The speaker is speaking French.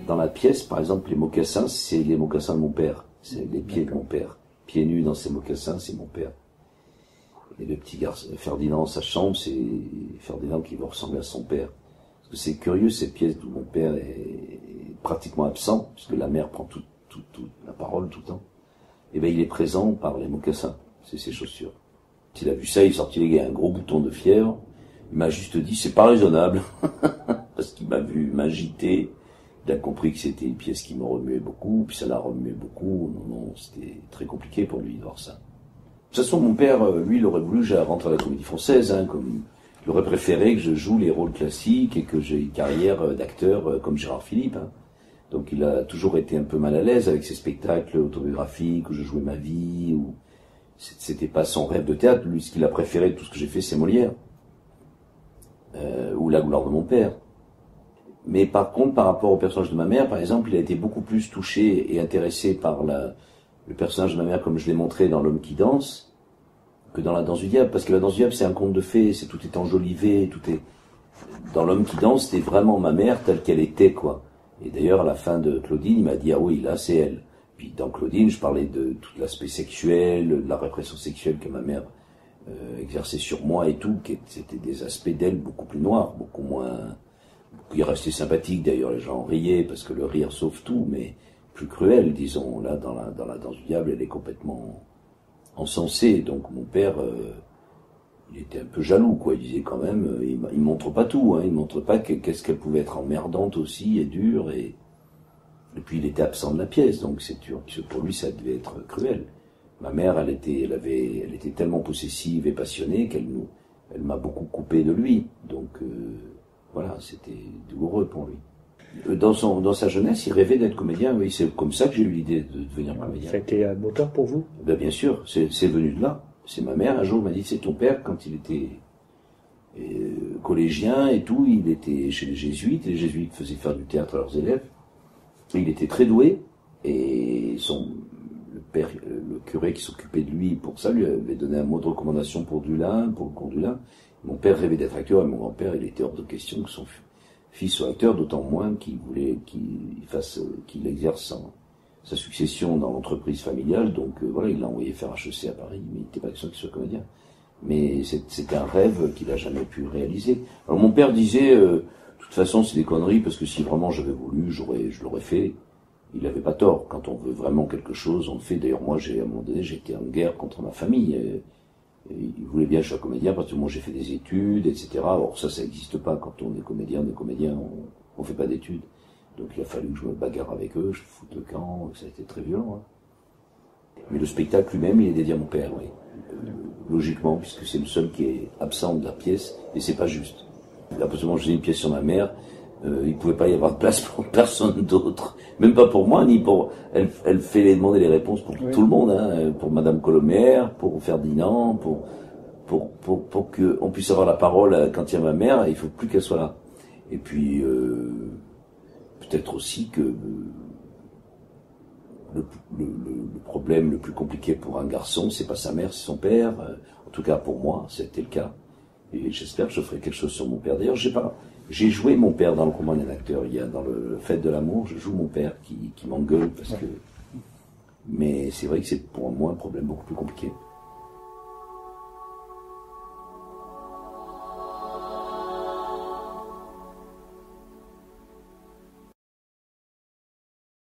dans la pièce, par exemple, les mocassins, c'est les mocassins de mon père. C'est les pieds de mon père. Pieds nus dans ses mocassins, c'est mon père. Et le petit garçon, Ferdinand, sa chambre, c'est Ferdinand qui va ressembler à son père. Parce que c'est curieux, cette pièce où mon père est pratiquement absent, puisque la mère prend toute la parole tout le temps. Et ben il est présent par les mocassins, c'est ses chaussures. S'il a vu ça, il est sorti les gars, un gros bouton de fièvre. Il m'a juste dit, c'est pas raisonnable. Parce qu'il m'a vu m'agiter. Il a compris que c'était une pièce qui me remuait beaucoup, puis ça l'a remué beaucoup. Non, c'était très compliqué pour lui de voir ça. De toute façon, mon père, lui, il aurait voulu que je rentre à la Comédie Française, comme il aurait préféré que je joue les rôles classiques et que j'ai une carrière d'acteur comme Gérard Philippe. Donc il a toujours été un peu mal à l'aise avec ces spectacles autobiographiques où je jouais ma vie, où c'était pas son rêve de théâtre. Lui, ce qu'il a préféré de tout ce que j'ai fait, c'est Molière. Ou La gloire de mon père. Mais par contre, par rapport au personnage de ma mère, par exemple, il a été beaucoup plus touché et intéressé par le personnage de ma mère comme je l'ai montré dans L'homme qui danse, que dans La danse du diable. Parce que La danse du diable, c'est un conte de fées, tout est enjolivé, tout est... Dans L'homme qui danse, c'était vraiment ma mère telle qu'elle était, quoi. Et d'ailleurs, à la fin de Claudine, il m'a dit, ah oui, là, c'est elle. Puis dans Claudine, je parlais de tout l'aspect sexuel, de la répression sexuelle que ma mère exerçait sur moi et tout, c'était des aspects d'elle beaucoup plus noirs, beaucoup moins... Il restait sympathique, d'ailleurs, les gens riaient, parce que le rire sauve tout, mais plus cruel, disons. Là, dans la danse du diable, elle est complètement encensée. Donc mon père, il était un peu jaloux, quoi. Il disait quand même, il montre pas tout, il montre pas qu'est-ce qu'elle pouvait être emmerdante aussi, et dure, et puis il était absent de la pièce, donc c'est sûr que pour lui, ça devait être cruel. Ma mère, elle était tellement possessive et passionnée elle m'a beaucoup coupé de lui, donc... Voilà, c'était douloureux pour lui. Dans sa jeunesse, il rêvait d'être comédien, oui, c'est comme ça que j'ai eu l'idée de devenir comédien. Ça a été un moteur pour vous? Ben, bien sûr, c'est venu de là. C'est ma mère, un jour, m'a dit, c'est ton père, quand il était collégien et tout, il était chez les jésuites faisaient faire du théâtre à leurs élèves. Il était très doué, et le curé qui s'occupait de lui pour ça, lui avait donné un mot de recommandation pour le cours du Lin. Mon père rêvait d'être acteur, et mon grand-père, il était hors de question que son fils soit acteur, d'autant moins qu'il voulait qu'il exerce sa succession dans l'entreprise familiale. Donc voilà, il l'a envoyé faire HEC à Paris, mais il n'était pas question qu'il soit comédien. Mais c'était un rêve qu'il n'a jamais pu réaliser. Alors mon père disait, de toute façon, c'est des conneries, parce que si vraiment j'avais voulu, je l'aurais fait. Il n'avait pas tort. Quand on veut vraiment quelque chose, on le fait. D'ailleurs, moi, à un moment donné, j'étais en guerre contre ma famille. Il voulait bien que je sois comédien parce que moi j'ai fait des études, etc. Or ça n'existe pas. Quand on est comédien, on fait pas d'études. Donc il a fallu que je me bagarre avec eux, je foute le camp, ça a été très violent. Mais le spectacle lui-même, il est dédié à mon père, oui. Logiquement, puisque c'est le seul qui est absent de la pièce, et c'est pas juste. Absolument, je faisais une pièce sur ma mère, il pouvait pas y avoir de place pour personne d'autre, même pas pour moi, ni pour... Elle fait les demandes et les réponses pour tout le monde, pour Madame Colomière, pour Ferdinand, pour que on puisse avoir la parole quand il y a ma mère, il faut plus qu'elle soit là. Et puis, peut-être aussi que le problème le plus compliqué pour un garçon, c'est pas sa mère, c'est son père. En tout cas, pour moi, c'était le cas. Et j'espère que je ferai quelque chose sur mon père. D'ailleurs, j'ai joué mon père dans le roman d'un acteur. Il y a dans le Fête de l'amour, je joue mon père qui m'engueule parce que... Mais c'est vrai que c'est pour moi un problème beaucoup plus compliqué.